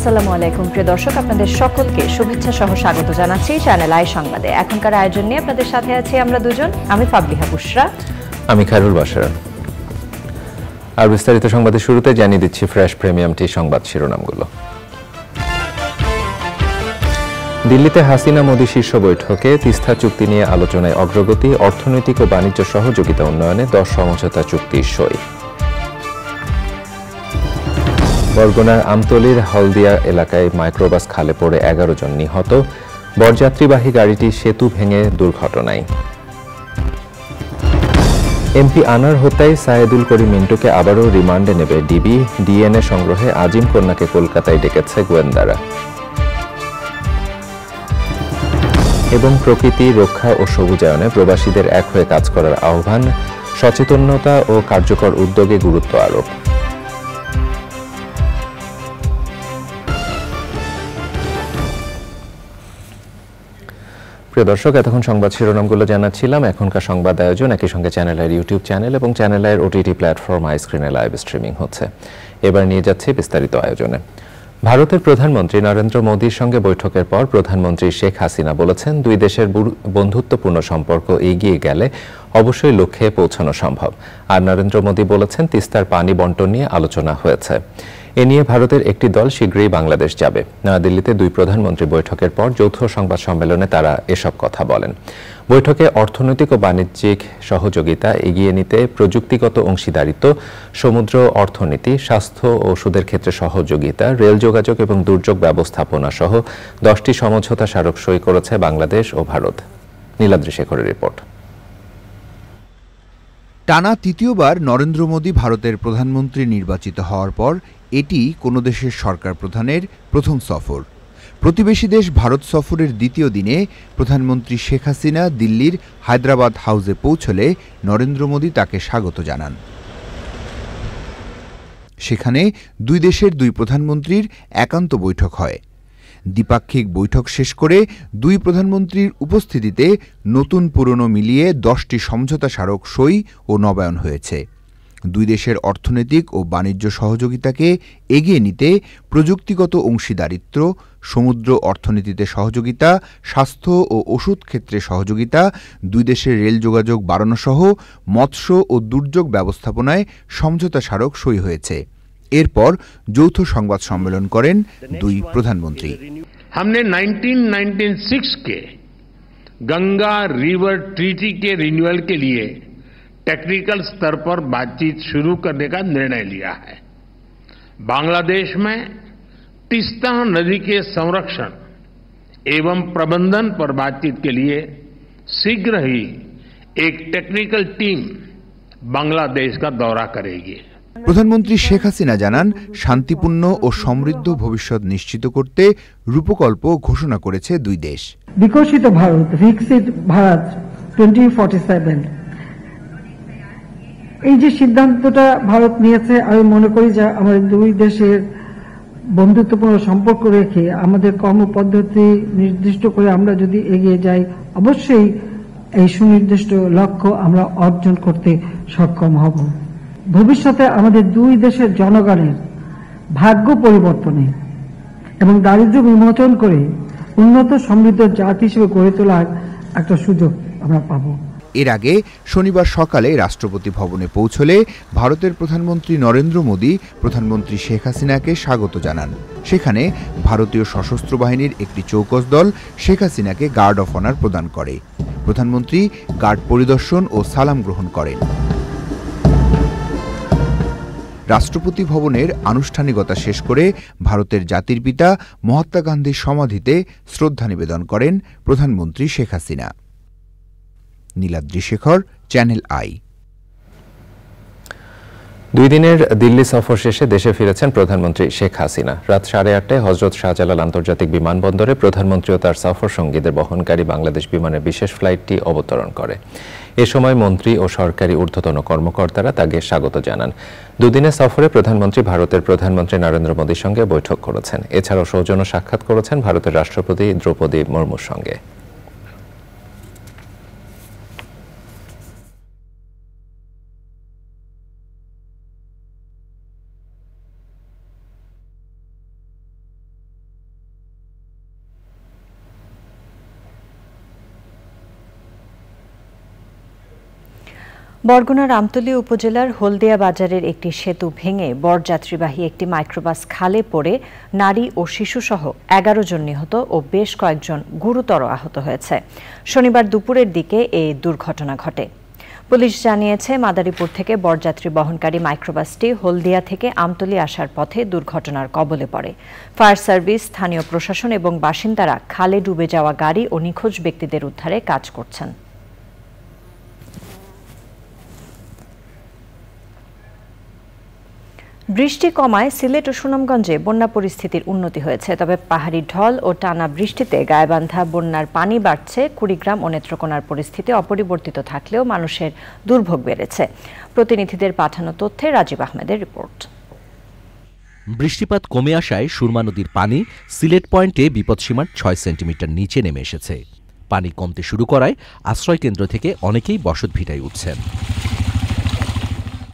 আসসালামু আলাইকুম প্রিয় দর্শক, আপনাদের সকলকে শুভেচ্ছা সহ স্বাগত জানাচ্ছি চ্যানেল আই সংবাদে। এখনকার আয়োজন নিয়ে আপনাদের সাথে আছি আমরা দুজন, আমি ফাবলিহা বুশরা, আমি খায়রুল বাশার। আর বিস্তারিত সংবাদের শুরুতে জানিয়ে দিচ্ছি ফ্রেশ প্রিমিয়াম টি সংবাদ শিরোনামগুলো। দিল্লিতে হাসিনা মোদি শীর্ষ বৈঠকে তিস্তা চুক্তি নিয়ে আলোচনায় অগ্রগতি, অর্থনৈতিক ও বাণিজ্য সহযোগিতা উন্নয়নে 10 সমঝোতা চুক্তি সই। বরগুনার আমতলীর হলদিয়া এলাকায় মাইক্রোবাস খালে পড়ে 11 জন নিহত, বরযাত্রীবাহী গাড়িটি সেতু ভেঙে দুর্ঘটনায়। এমপি আনার হত্যায় সায়েদুল করিম মিন্টুকে আবারও রিমান্ডে নেবে ডিবি, ডিএনএ সংগ্রহে আজিম কন্যাকে কলকাতায় ডেকেছে গোয়েন্দারা। এবং প্রকৃতি রক্ষা ও সবুজায়নে প্রবাসীদের এক হয়ে কাজ করার আহ্বান, সচেতনতা ও কার্যকর উদ্যোগে গুরুত্ব আরোপ। প্রিয় দর্শক, এতক্ষণ সংবাদ শিরোনামগুলো জানাচ্ছিলাম। এখনকার সংবাদ আয়োজন একই সঙ্গে চ্যানেলের ইউটিউব চ্যানেল এবং চ্যানেলের ওটিটি প্ল্যাটফর্ম আই স্ক্রিনে লাইভ স্ট্রিমিং হচ্ছে। এবার নিয়ে যাচ্ছে বিস্তারিত আয়োজনে। ভারতের প্রধানমন্ত্রী নরেন্দ্র মোদির সঙ্গে বৈঠকের পর প্রধানমন্ত্রী শেখ হাসিনা বলেছেন, দুই দেশের বন্ধুত্বপূর্ণ সম্পর্ক এগিয়ে গেলে অবশ্যই লক্ষ্যে পৌঁছানো সম্ভব। আর নরেন্দ্র মোদি বলেছেন, তিস্তার পানি বণ্টন নিয়ে আলোচনা হয়েছে। এ নিয়ে ভারতের একটি দল শীঘ্রই বাংলাদেশ যাবে। নয়াদিল্লিতে দুই প্রধানমন্ত্রী বৈঠকের পর যৌথ সংবাদ সম্মেলনে তারা এসব কথা বলেন। বৈঠকে অর্থনৈতিক ও বাণিজ্যিক সহযোগিতা এগিয়ে নিতে প্রযুক্তিগত অংশীদারিত্ব, সমুদ্র অর্থনীতি, স্বাস্থ্য ও ওষুধের ক্ষেত্রে সহযোগিতা, রেল যোগাযোগ এবং দুর্যোগ ব্যবস্থাপনা সহ 10টি সমঝোতা স্মারক সই করেছে বাংলাদেশ ও ভারত। নীলাদ্রি শেখরের রিপোর্ট। টানা তৃতীয়বার নরেন্দ্র মোদি ভারতের প্রধানমন্ত্রী নির্বাচিত হওয়ার পর এটি কোনো দেশের সরকার প্রধানের প্রথম সফর। প্রতিবেশী দেশ ভারত সফরের দ্বিতীয় দিনে প্রধানমন্ত্রী শেখ হাসিনা দিল্লির হায়দ্রাবাদ হাউসে পৌঁছলে নরেন্দ্র মোদি তাকে স্বাগত জানান। সেখানে দুই দেশের দুই প্রধানমন্ত্রীর একান্ত বৈঠক হয়। দ্বিপাক্ষিক বৈঠক শেষ করে দুই প্রধানমন্ত্রীর উপস্থিতিতে নতুন পুরনো মিলিয়ে 10টি সমঝোতা স্মারক সই ও নবায়ন হয়েছে। দুই দেশের অর্থনৈতিক ও বাণিজ্য সহযোগিতাকে এগিয়ে নিতে প্রযুক্তিগত অংশীদারিত্ব, সমুদ্র অর্থনীতিতে সহযোগিতা, স্বাস্থ্য ও ওষুধ ক্ষেত্রে সহযোগিতা, দুই দেশের রেল যোগাযোগ বাড়ানো সহ মৎস্য ও দুর্যোগ ব্যবস্থাপনায় সমঝোতা স্মারক সই হয়েছে। এরপর যৌথ সংবাদ সম্মেলন করেন দুই প্রধানমন্ত্রী। हमने 1996 के गंगा रिवर ट्रीटी के रिन्यूअल के लिए टेक्निकल स्तर पर बातचीत शुरू करने का निर्णय लिया है। बांग्लादेश में तीस्ता नदी के संरक्षण एवं प्रबंधन पर बातचीत के लिए शीघ्र ही एक टेक्निकल टीम बांग्लादेश का दौरा करेगी। প্রধানমন্ত্রী শেখ হাসিনা জানান, শান্তিপূর্ণ ও সমৃদ্ধ ভবিষ্যৎ নিশ্চিত করতে রূপকল্প ঘোষণা করেছে দুই দেশ। বিকশিত ভারত, বিকশিত ভারত 2047, এই যে সিদ্ধান্তটা ভারত নিয়েছে, আমি মনে করি যে আমাদের দুই দেশের বন্ধুত্বপূর্ণ সম্পর্ক রেখে আমাদের কর্মপদ্ধতি নির্দিষ্ট করে আমরা যদি এগিয়ে যাই, অবশ্যই এই সুনির্দিষ্ট লক্ষ্য আমরা অর্জন করতে সক্ষম হব। ভবিষ্যতে আমাদের দুই দেশের জনগণের ভাগ্য পরিবর্তনে এবং দারিদ্র্য বিমোচন করে উন্নত সমৃদ্ধ জাতি হিসেবে গড়ে তোলার একটা সুযোগ আমরা পাব। এর আগে শনিবার সকালে রাষ্ট্রপতি ভবনে পৌঁছলে ভারতের প্রধানমন্ত্রী নরেন্দ্র মোদি প্রধানমন্ত্রী শেখ হাসিনাকে স্বাগত জানান। সেখানে ভারতীয় সশস্ত্র বাহিনীর একটি চৌকস দল শেখ হাসিনাকে গার্ড অফ অনার প্রদান করে। প্রধানমন্ত্রী গার্ড পরিদর্শন ও সালাম গ্রহণ করেন। রাষ্ট্রপতি ভবনের আনুষ্ঠানিকতা শেষ করে ভারতের জাতির পিতা মহাত্মা গান্ধীর সমাধিতে শ্রদ্ধা নিবেদন করেন প্রধানমন্ত্রী শেখ হাসিনা। Niladri Shekhar, channel I. 2 দিনের দিল্লি সফর শেষে দেশে ফিরেছেন প্রধানমন্ত্রী শেখ হাসিনা। রাত 8:30টায় হযরত শাহজালাল আন্তর্জাতিক বিমানবন্দরে প্রধানমন্ত্রী ও তার সফর সঙ্গীদের বহনকারী বাংলাদেশ বিমানের বিশেষ ফ্লাইটটি অবতরণ করে। এ সময় মন্ত্রী ও সরকারি ঊর্ধ্বতন কর্মকর্তারা তাকে স্বাগত জানান। 2 দিনের সফরে প্রধানমন্ত্রী ভারতের প্রধানমন্ত্রী নরেন্দ্র মোদির সঙ্গে বৈঠক করেছেন। এছাড়াও সৌজন্য সাক্ষাৎ করেছেন ভারতের রাষ্ট্রপতি দ্রৌপদী মুর্মুর সঙ্গে। বরগুনার আমতলী উপজেলার হলদিয়া বাজারের একটি সেতু ভেঙে বরযাত্রীবাহী একটি মাইক্রোবাস খালে পড়ে নারী ও শিশুসহ ১১ জন নিহত ও বেশ কয়েকজন গুরুতর আহত হয়েছে। শনিবার দুপুরের দিকে এই দুর্ঘটনা ঘটে। পুলিশ জানিয়েছে, মাদারীপুর থেকে বরযাত্রী বহনকারী মাইক্রোবাসটি হলদিয়া থেকে আমতলী আসার পথে দুর্ঘটনার কবলে পড়ে। ফায়ার সার্ভিস, স্থানীয় প্রশাসন এবং বাসিন্দারা খালে ডুবে যাওয়া গাড়ি ও নিখোঁজ ব্যক্তিদের উদ্ধারে কাজ করছেন। বৃষ্টি কমায় সিলেট ও সুনামগঞ্জে বন্যা পরিস্থিতির উন্নতি হয়েছে। তবে পাহাড়ি ঢল ও টানা বৃষ্টিতে গায়েবান্ধা বন্যার পানি বাড়ছে। কুড়িগ্রাম ও নেত্রকোনার পরিস্থিতি অপরিবর্তিত থাকলেও মানুষের দুর্ভোগ বেড়েছে। প্রতিনিধিদের পাঠানো তথ্যে রাজীব আহমেদের রিপোর্ট। বৃষ্টিপাত কমে আসায় সুরমা নদীর পানি সিলেট পয়েন্টে বিপদসীমার ৬ সেন্টিমিটার নিচে নেমে এসেছে। পানি কমতে শুরু করায় আশ্রয়কেন্দ্র থেকে অনেকেই বসতভিটায় উঠছেন।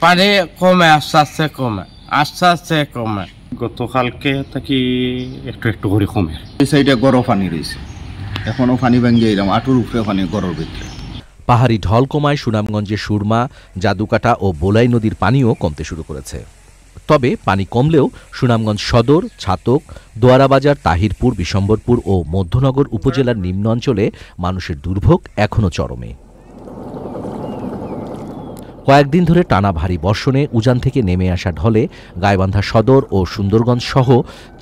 পানি কমে আস্তে আস্তে কমে গতকালকে থেকে একটু একটু করে কমে। এই সাইডে গড় পানি রয়েছে, এখনো পানি ভাঙিয়ে এলাম আটুর উপরে পানি গড়ের ভিতরে। পাহাড়ি ঢল কমায় সুনামগঞ্জের সুরমা, জাদুকাটা ও বোলাই নদীর পানিও কমতে শুরু করেছে। তবে পানি কমলেও সুনামগঞ্জ সদর, ছাতক, দোয়ারাবাজার, তাহিরপুর, বিশম্বরপুর ও মধ্যনগর উপজেলার নিম্ন অঞ্চলে মানুষের দুর্ভোগ এখনও চরমে। কয়েকদিন ধরে টানা ভারী বর্ষণে উজান থেকে নেমে আসা ঢলে গাইবান্ধা সদর ও সুন্দরগঞ্জ সহ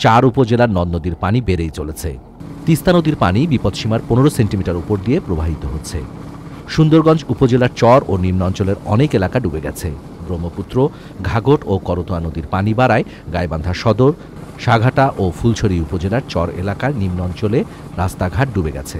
৪ উপজেলার নদ নদীর পানি বেড়েই চলেছে। তিস্তা নদীর পানি বিপদসীমার ১৫ সেন্টিমিটার উপর দিয়ে প্রবাহিত হচ্ছে। সুন্দরগঞ্জ উপজেলার চর ও নিম্ন অঞ্চলের অনেক এলাকা ডুবে গেছে। ব্রহ্মপুত্র, ঘাঘট ও করতোয়া নদীর পানি বাড়ায় গাইবান্ধা সদর, সাঘাটা ও ফুলছড়ি উপজেলার চর এলাকার নিম্ন অঞ্চলে রাস্তাঘাট ডুবে গেছে।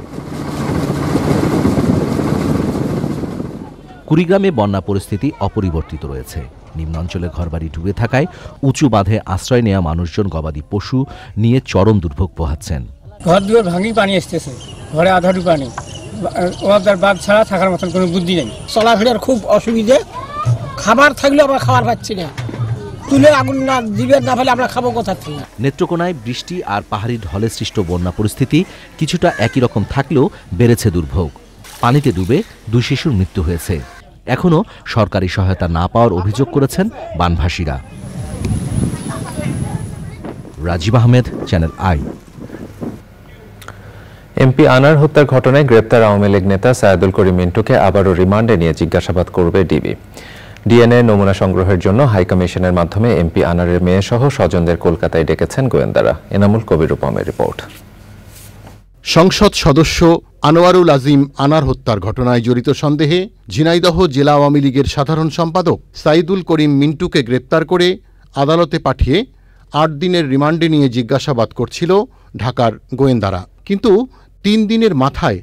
কুড়িগ্রামে বন্যা পরিস্থিতি অপরিবর্তিত রয়েছে। নিম্নাঞ্চলে ঘরবাড়ি ডুবে থাকায় উঁচু বাঁধে আশ্রয় নেওয়া মানুষজন গবাদি পশু নিয়ে চরম দুর্ভোগ পোহাচ্ছেন। ঘর দুয়ার ভাঙি পানি আসতেছে, ঘরে আধারু পানি, ওদের বাদ ছাড়া থাকার মতন কোনো বুদ্ধি নেই। চলাফেরার খুব অসুবিধে, খাবার থাকলেও আমরা খাবার পাচ্ছি না, তুলে আগুন না দিবেন না ফেলে আমরা খাবো কোথা থেকে। নেত্রকোনায় বৃষ্টি আর পাহাড়ি ঢলে সৃষ্ট বন্যা পরিস্থিতি কিছুটা একই রকম থাকলেও বেড়েছে দুর্ভোগ। পানিতে ডুবে 2 শিশুর মৃত্যু হয়েছে। এখনও সরকারি সহায়তা না পাওয়ার অভিযোগ করেছেন বানভাসীরা। Rajib Ahmed, channel I. MP Anar হত্যার ঘটনায় গ্রেপ্তার আওয়ামী লীগ নেতা সায়েদুল করিম মিন্টুকে আবারও রিমান্ডে নিয়ে জিজ্ঞাসাবাদ করবে ডিবি। ডিএনএ নমুনা সংগ্রহের জন্য হাইকমিশনের মাধ্যমে এমপি আনারের মেয়ে সহ স্বজনদের কলকাতায় ডেকেছেন গোয়েন্দারা। এনামুল কবির রূপমের রিপোর্ট। সংসদ সদস্য আনোয়ারুল আজিম আনার হত্যার ঘটনায় জড়িত সন্দেহে ঝিনাইদহ জেলা আওয়ামী লীগের সাধারণ সম্পাদক সাইদুল করিম মিন্টুকে গ্রেপ্তার করে আদালতে পাঠিয়ে 8 দিনের রিমান্ডে নিয়ে জিজ্ঞাসাবাদ করছিল ঢাকার গোয়েন্দারা। কিন্তু 3 দিনের মাথায়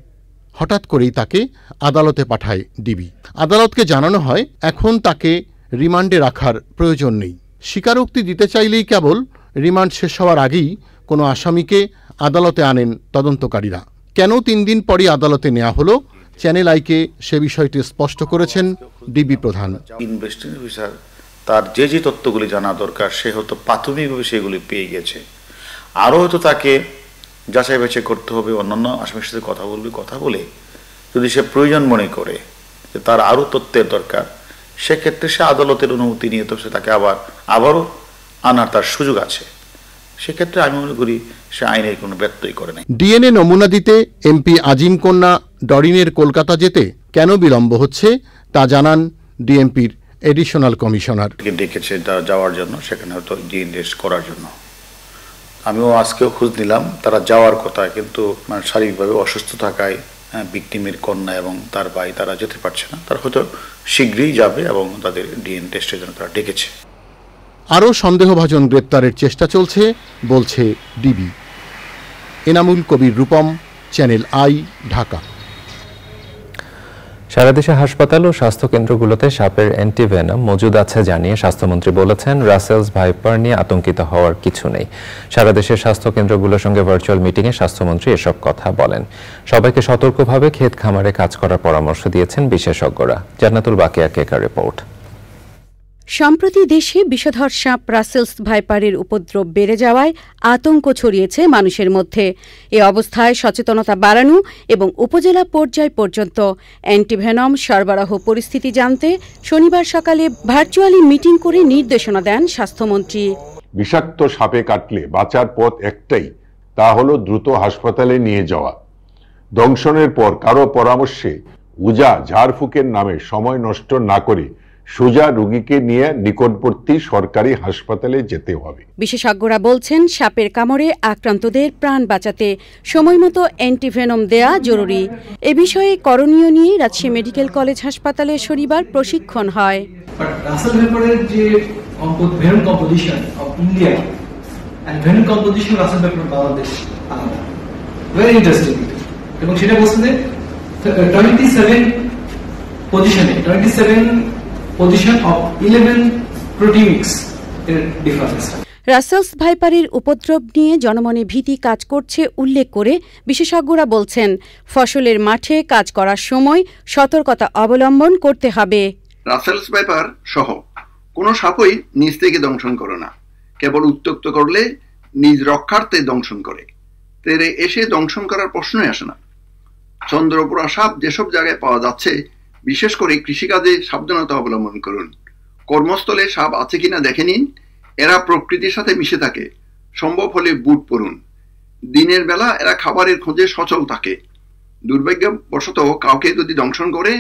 হঠাৎ করেই তাকে আদালতে পাঠায় ডিবি। আদালতকে জানানো হয় এখন তাকে রিমান্ডে রাখার প্রয়োজন নেই। স্বীকারোক্তি দিতে চাইলেই কেবল রিমান্ড শেষ হওয়ার আগেই কোনো আসামিকে আদালতে আনেন তদন্তকারীরা। কেন 3 দিন পরই আদালতে নেওয়া হলো, চ্যানেল আইকে সে বিষয়টি স্পষ্ট করেছেন ডিবি প্রধান। ইনভেস্টিগেশন অফিসার তার যে যে তথ্যগুলি জানা দরকার সে হয়তো প্রাথমিকভাবে সেগুলি পেয়ে গেছে, আরও হয়তো তাকে যাচাই বাছাই করতে হবে, অন্যান্য আসামির সাথে কথা বলে যদি সে প্রয়োজন মনে করে যে তার আরও তথ্যের দরকার, সেক্ষেত্রে সে আদালতের অনুমতি নিয়ে তো সে তাকে আবারও আনার তার সুযোগ আছে। সেক্ষেত্রে আমি মনে করি সে আইনের কোনো ব্যত্যয় করে নাই। ডিএনএ নমুনা দিতে এমপি আজিম কন্যা ডরিনের কলকাতা যেতে কেন বিলম্ব হচ্ছে তা জানান ডিএমপির এডিশনাল কমিশনার। ডেকেছে যাওয়ার জন্য, সেখানে হয়তো ডিএনএ করার জন্য। আমিও আজকেও খোঁজ নিলাম, তারা যাওয়ার কথা, কিন্তু শারীরিকভাবে অসুস্থ থাকায় ভিকটিমের কন্যা এবং তার ভাই তারা যেতে পারছে না। তারা হয়তো শীঘ্রই যাবে এবং তাদের ডিএনএ টেস্টের জন্য তারা ডেকেছে। আরও সন্দেহভাজন গ্রেপ্তারের চেষ্টা চলছে বলছে DB. Enamul Kabir Rupam, channel I, Dhaka. সারা দেশে হাসপাতাল ও স্বাস্থ্যকেন্দ্রগুলোতে সাপের অ্যান্টিভেনাম মজুদ আছে জানিয়ে স্বাস্থ্যমন্ত্রী বলেছেন, রাসেলস ভাইপার নিয়ে আতঙ্কিত হওয়ার কিছু নেই। সারা দেশের স্বাস্থ্যকেন্দ্রগুলোর সঙ্গে ভার্চুয়াল মিটিংয়ে স্বাস্থ্যমন্ত্রী এসব কথা বলেন। সবাইকে সতর্কভাবে ক্ষেত খামারে কাজ করার পরামর্শ দিয়েছেন বিশেষজ্ঞরা। জান্নাতুল বাকিয়া কেকার রিপোর্ট। সম্প্রতি দেশে বিষধর সাপ রাসেলস ভাইপারের উপদ্রব বেড়ে যাওয়ায় আতঙ্ক ছড়িয়েছে মানুষের মধ্যে। এ অবস্থায় সচেতনতা বাড়ানো এবং উপজেলা পর্যায় পর্যন্ত অ্যান্টিভেনম সরবরাহ পরিস্থিতি জানতে শনিবার সকালে ভার্চুয়ালি মিটিং করে নির্দেশনা দেন স্বাস্থ্যমন্ত্রী। বিষাক্ত সাপে কাটলে বাঁচার পথ একটাই, তা হলো দ্রুত হাসপাতালে নিয়ে যাওয়া। দংশনের পর কারো পরামর্শে উজা ঝাড়ফুঁকের নামে সময় নষ্ট না করে সোজা রোগীকে নিয়ে নিকটবর্তী সরকারি হাসপাতালে যেতে হবে। বিশেষজ্ঞরা বলছেন সাপের কামড়ে আক্রান্তদের প্রাণ বাঁচাতে সময়মতো অ্যান্টিভেনম দেয়া জরুরি। এ বিষয়ে করণীয় নিয়ে রাজশাহী মেডিকেল কলেজ হাসপাতালে শনিবার প্রশিক্ষণ হয়। রাসেল ভাইপারের যে venom composition of India and venom composition Russell viper Bangladesh আলাদা, ভেরি ইন্টারেস্টিং। এবং সেটা বলছে যে 27 পজিশন অফ 11 প্রোটিমিক্স এর ডিফারেন্স। রাসেলস ভাইপারের উপদ্রব নিয়ে জনমনে ভীতি কাজ করছে উল্লেখ করে বিশেষজ্ঞরা বলছেন ফসলের মাঠে কাজ করার সময় সতর্কতা অবলম্বন করতে হবে। রাসেলস ভাইপার সহ কোনো সাপই নিজ থেকে দংশন করে না, কেবল উত্ত্যক্ত করলে নিজ রক্ষার্থে দংশন করে, তেরে এসে দংশন করার প্রশ্নই আসে না। চন্দ্রপুরা সাপ যেসব জায়গায় পাওয়া যাচ্ছে, বিশেষ করে কৃষিকাজে সাবধানতা অবলম্বন করুন। কর্মস্থলে সাপ আছে কিনা দেখে নিন, এরা প্রকৃতির সাথে মিশে থাকে, সম্ভব হলে বুট পরুন। দিনের বেলা এরা খাবারের খোঁজে সচল থাকে। দুর্ভাগ্যবশত কাউকে যদি দংশন করে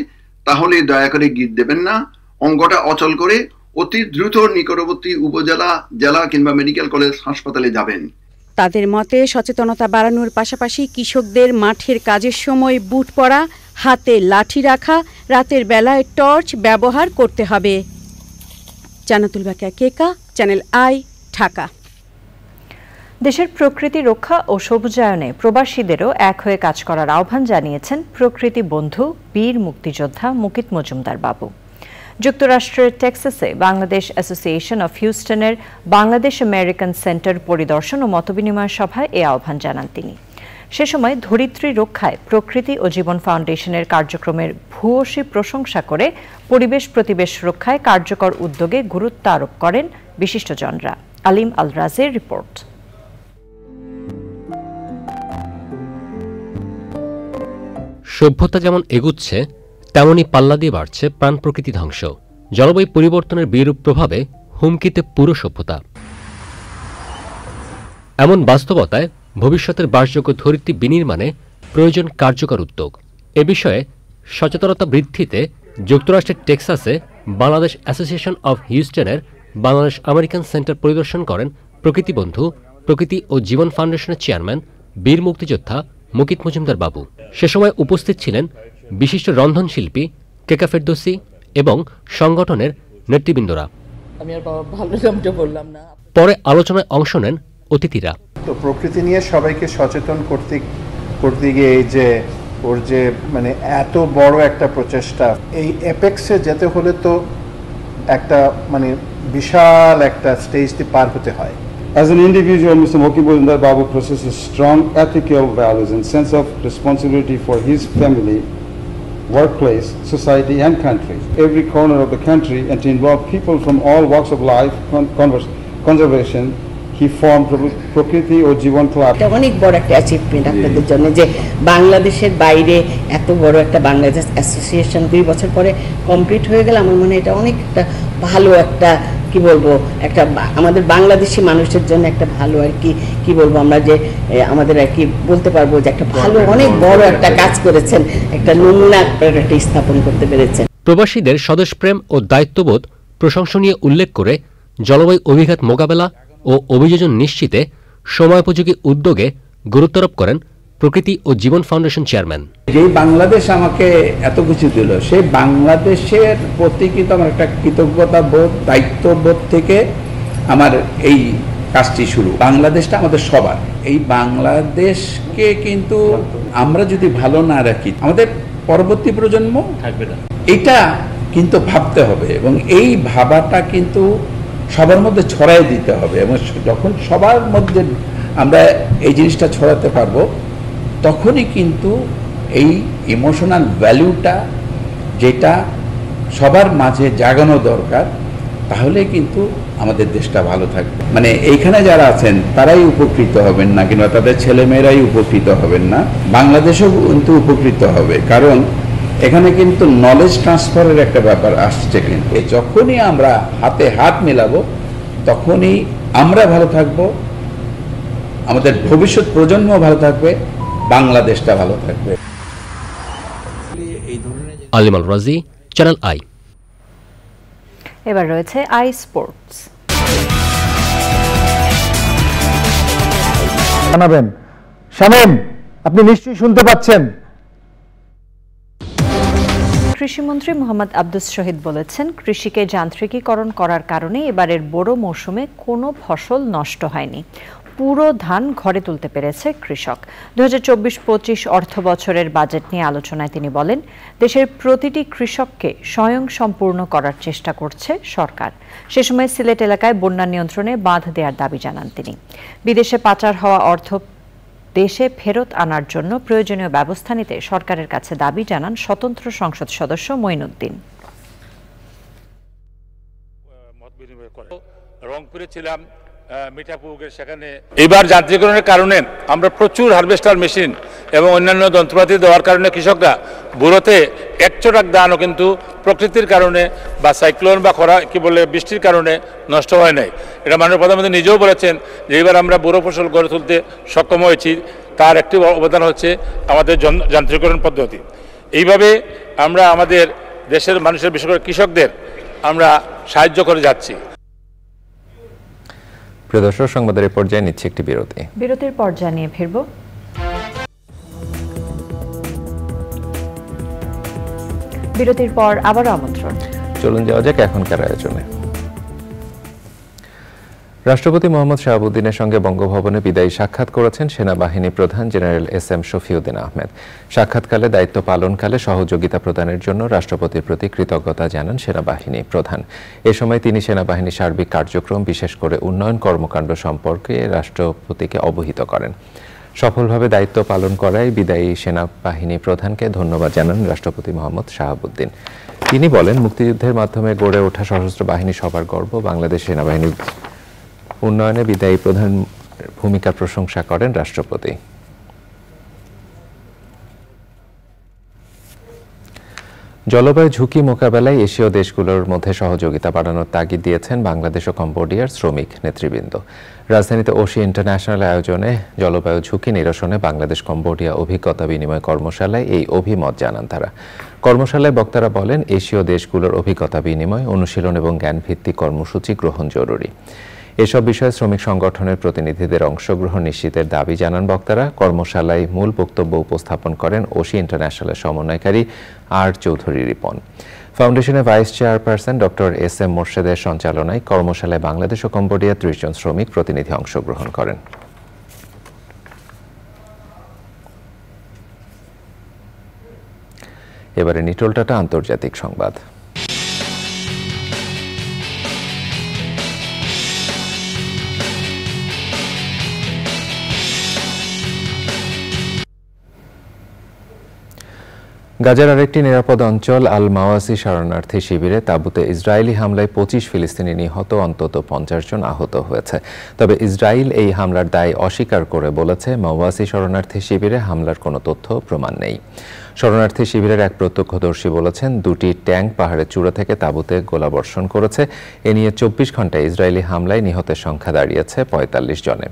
তাহলে দয়া করে গিট দেবেন না, অঙ্গটা অচল করে অতি দ্রুত নিকটবর্তী উপজেলা, জেলা কিংবা মেডিকেল কলেজ হাসপাতালে যাবেন। তাদের মতে সচেতনতা বাড়ানোর পাশাপাশি কৃষকদের মাঠের কাজের সময় বুট পরা, হাতে লাঠি রাখা, রাতের বেলায় টর্চ ব্যবহার করতে হবে। জান্নাতুল বাকিয়া কেকা, চ্যানেল আই, ঢাকা। দেশের প্রকৃতি রক্ষা ও সবুজায়নে প্রবাসীদেরও এক হয়ে কাজ করার আহ্বান জানিয়েছেন প্রকৃতি বন্ধু বীর মুক্তিযোদ্ধা মুকিত মজুমদার বাবু। যুক্তরাষ্ট্রের টেক্সাসে বাংলাদেশ অ্যাসোসিয়েশন অফ হিউস্টনের বাংলাদেশ আমেরিকান সেন্টার পরিদর্শন ও মতবিনিময় সভায় এ আহ্বান জানান তিনি। সে সময় ধরিত্রী রক্ষায় প্রকৃতি ও জীবন ফাউন্ডেশনের কার্যক্রমের ভূয়সী প্রশংসা করে পরিবেশ প্রতিবেশ রক্ষায় কার্যকর উদ্যোগে গুরুত্ব আরোপ করেন বিশিষ্টজনরা। আলিম আল রাজের রিপোর্ট। সভ্যতা যেমন এগুচ্ছে, তেমনই পাল্লা দিয়ে বাড়ছে প্রাণ প্রকৃতি ধ্বংস। জলবায়ু পরিবর্তনের বিরূপ প্রভাবে হুমকিতে পুরো সভ্যতা। এমন বাস্তবতায় ভবিষ্যতের বাসযোগ্য ধরিত্রী বিনির্মাণে প্রয়োজন কার্যকর উদ্যোগ। এ বিষয়ে সচেতনতা বৃদ্ধিতে যুক্তরাষ্ট্রের টেক্সাসে বাংলাদেশ অ্যাসোসিয়েশন অফ হিউস্টনের বাংলাদেশ আমেরিকান সেন্টার পরিদর্শন করেন প্রকৃতি বন্ধু প্রকৃতি ও জীবন ফাউন্ডেশনের চেয়ারম্যান বীর মুক্তিযোদ্ধা মুকিত মজুমদার বাবু। সে সময় উপস্থিত ছিলেন বিশিষ্ট রন্ধনশিল্পী কেকা ফেরদৌসি এবং সংগঠনের নেতৃবৃন্দরা। পরে আলোচনায় অংশ নেন অতিথিরা। তো প্রকৃতি নিয়ে সবাইকে সচেতন করতে গিয়ে এই যে ওর যে মানে এত বড় একটা প্রচেষ্টা, এই এপেক্সে যেতে হলে তো একটা মানে বিশাল একটা স্টেজ দিয়ে পার হতে হয়। As an individual, Mr. Mukit Mojumdar Babu possesses strong ethical values and sense of responsibility for his family, workplace, society and country. Every corner of the country and to involve people from all walks of life, conservation, he formed Prakriti or Jivan Club. এটা অনেক বড় একটা achievement আপনাদের জন্য যে বাংলাদেশের বাইরে এত বড় একটা বাংলাদেশ অ্যাসোসিয়েশন 2 বছর পরে কমপ্লিট হয়ে গেল। আমার মনে হয় এটা অনেক একটা ভালো একটা কি বলবো একটা আমাদের বাংলাদেশি মানুষের জন্য একটা ভালো আর কি বলবো আমরা যে আমাদের আর কি বলতে পারবো যে একটা ভালো অনেক বড় একটা কাজ করেছেন, একটা নমুনা একটা স্থাপন করতে পেরেছেন। প্রবাসীদের স্বদেশপ্রেম ও দায়িত্ববোধ প্রশংসনীয় উল্লেখ করে জলবায়ু অভিঘাত মোকাবেলা ও অভিযোজন নিশ্চিতে সময়োপযোগী উদ্যোগে গুরুত্বারোপ করেন প্রকৃতি ও জীবন ফাউন্ডেশন চেয়ারম্যান। যে বাংলাদেশ আমাকে এত কিছু দিল, সেই বাংলাদেশের প্রতি কিন্তু আমার একটা কৃতজ্ঞতা বোধ, দায়িত্ববোধ থেকে আমার এই কাজটি শুরু। বাংলাদেশটা আমাদের সবার। এই বাংলাদেশকে কিন্তু আমরা যদি ভালো না রাখি আমাদের পরবর্তী প্রজন্ম থাকবে না, এটা কিন্তু ভাবতে হবে এবং এই ভাবাটা কিন্তু সবার মধ্যে ছড়াই দিতে হবে এবং যখন সবার মধ্যে আমরা এই জিনিসটা ছড়াতে পারবো তখনই কিন্তু এই ইমোশনাল ভ্যালুটা যেটা সবার মাঝে জাগানো দরকার তাহলে কিন্তু আমাদের দেশটা ভালো থাকবে। মানে এইখানে যারা আছেন তারাই উপকৃত হবেন না, কিংবা তাদের ছেলেমেয়েরাই উপকৃত হবেন না, বাংলাদেশও কিন্তু উপকৃত হবে। কারণ এখানে কিন্তু নলেজ ট্রান্সফারের একটা ব্যাপার আসছে। কিন্তু যখনই আমরা হাতে হাত মেলাবো তখনই আমরা ভালো থাকব, আমাদের ভবিষ্যৎ প্রজন্ম ভালো থাকবে, বাংলাদেশটা ভালো থাকবে। আলিমাল রাজি, চ্যানেল আই। এবার রয়েছে আই স্পোর্টস। জানাবেন শামীম, আপনি নিশ্চয়ই শুনতে পাচ্ছেন। কৃষিমন্ত্রী মোহাম্মদ আব্দুস শহীদ বলেছেন, কৃষিকে যান্ত্রিকীকরণ করার কারণে এবারের বোরো মৌসুমে কোনো ফসল নষ্ট হয়নি। পুরো ধান ঘরে তুলতে পেরেছে কৃষক। 2024-25 অর্থ বছরের বাজেট নিয়ে আলোচনায় তিনি বলেন, দেশের প্রতিটি কৃষককে স্বয়ংসম্পূর্ণ করার চেষ্টা করছে সরকার। সে সময় সিলেট এলাকায় বন্যা নিয়ন্ত্রণে বাঁধ দেওয়ার দাবি জানান তিনি। বিদেশে পাচার হওয়া অর্থ দেশে ফেরত আনার জন্য প্রয়োজনীয় ব্যবস্থা নিতে সরকারের কাছে দাবি জানান স্বতন্ত্র সংসদ সদস্য মঈনুদ্দিন। রংপুরে ছিলাম, মিঠাপুকুর, সেখানে এবার যান্ত্রিকরণের কারণে আমরা প্রচুর হারভেস্টার মেশিন এবং অন্যান্য যন্ত্রপাতি দেওয়ার কারণে কৃষকরা বুড়োতে 1 চটাক ধানও কিন্তু প্রকৃতির কারণে বা সাইক্লোন বা খরা বৃষ্টির কারণে নষ্ট হয় নাই। এটা মাননীয় প্রধানমন্ত্রী নিজেও বলেছেন যে এবার আমরা বুড়ো ফসল গড়ে তুলতে সক্ষম হয়েছি। তার একটি অবদান হচ্ছে আমাদের যান্ত্রিকরণ পদ্ধতি। এইভাবে আমরা আমাদের দেশের মানুষের, বিশেষ করে কৃষকদের আমরা সাহায্য করে যাচ্ছি। প্রিয় দর্শক, সংবাদের এই পর্যায়ে নিচ্ছে একটি বিরতি। বিরতির পর জানিয়ে ফিরব। বিরতির পর আবারও আমন্ত্রণ। চলুন যাওয়া যাক এখনকার আয়োজনে। রাষ্ট্রপতি মোহাম্মদ শাহাবুদ্দিনের সঙ্গে বঙ্গভবনে বিদায়ী সাক্ষাৎ করেছেন সেনাবাহিনী প্রধান জেনারেল এস.এম. শফিউদ্দিন আহমেদ। সাক্ষাৎকালে দায়িত্ব পালনকালে সহযোগিতা প্রদানের জন্য রাষ্ট্রপতির প্রতি কৃতজ্ঞতা জানান সেনাবাহিনী প্রধান। এ সময় তিনি সেনাবাহিনীর সার্বিক কার্যক্রম, বিশেষ করে উন্নয়ন কর্মকাণ্ড সম্পর্কে রাষ্ট্রপতিকে অবহিত করেন। সফলভাবে দায়িত্ব পালন করায় বিদায়ী সেনাবাহিনী প্রধানকে ধন্যবাদ জানান রাষ্ট্রপতি মোহাম্মদ শাহাবুদ্দিন। তিনি বলেন, মুক্তিযুদ্ধের মাধ্যমে গড়ে ওঠা সশস্ত্র বাহিনী সবার গর্ব। বাংলাদেশ সেনাবাহিনীর উন্নয়নে বিদায়ী প্রধান ভূমিকার প্রশংসা করেন রাষ্ট্রপতি। জলবায়ু ঝুঁকি মোকাবেলায় এশীয় দেশগুলোর মধ্যে সহযোগিতা বাড়ানোর তাগিদ দিয়েছেন বাংলাদেশ ও কম্বোডিয়ার শ্রমিক নেতৃবৃন্দ। রাজধানীতে ওশি ইন্টারন্যাশনাল আয়োজনে জলবায়ু ঝুঁকি নিরসনে বাংলাদেশ কম্বোডিয়া অভিজ্ঞতা বিনিময় কর্মশালায় এই অভিমত জানান তারা। কর্মশালায় বক্তারা বলেন, এশীয় দেশগুলোর অভিজ্ঞতা বিনিময়, অনুশীলন এবং জ্ঞানভিত্তিক কর্মসূচি গ্রহণ জরুরি। এসব বিষয়ে শ্রমিক সংগঠনের প্রতিনিধিদের অংশগ্রহণ নিশ্চিতের দাবি জানান বক্তারা। কর্মশালায় মূল বক্তব্য উপস্থাপন করেন ওশি ইন্টারন্যাশনালের সমন্বয়কারী আর চৌধুরী রিপন। ফাউন্ডেশনের ভাইস চেয়ারপারসন ডক্টর এস.এম. মোর্শেদের সঞ্চালনায় কর্মশালায় বাংলাদেশ ও কম্বোডিয়া 30 জন শ্রমিক প্রতিনিধি অংশগ্রহণ করেন। এবারে নিটোলটাটা আন্তর্জাতিক সংবাদ। গাজার আরেকটি নিরাপদ অঞ্চল আল মাওয়াসি শরণার্থী শিবিরে তাঁবুতে ইসরায়েলি হামলায় 25 ফিলিস্তিনি নিহত, অন্তত 50 জন আহত হয়েছে। তবে ইসরায়েল এই হামলার দায় অস্বীকার করে বলেছে, মাওয়াসি শরণার্থী শিবিরে হামলার কোনো তথ্য প্রমাণ নেই। শরণার্থী শিবিরের এক প্রত্যক্ষদর্শী বলেছেন, 2টি ট্যাঙ্ক পাহাড়ের চূড়া থেকে তাঁবুতে গোলাবর্ষণ করেছে। এ নিয়ে 24 ঘন্টায় ইসরায়েলি হামলায় নিহতের সংখ্যা দাঁড়িয়েছে 45 জনে।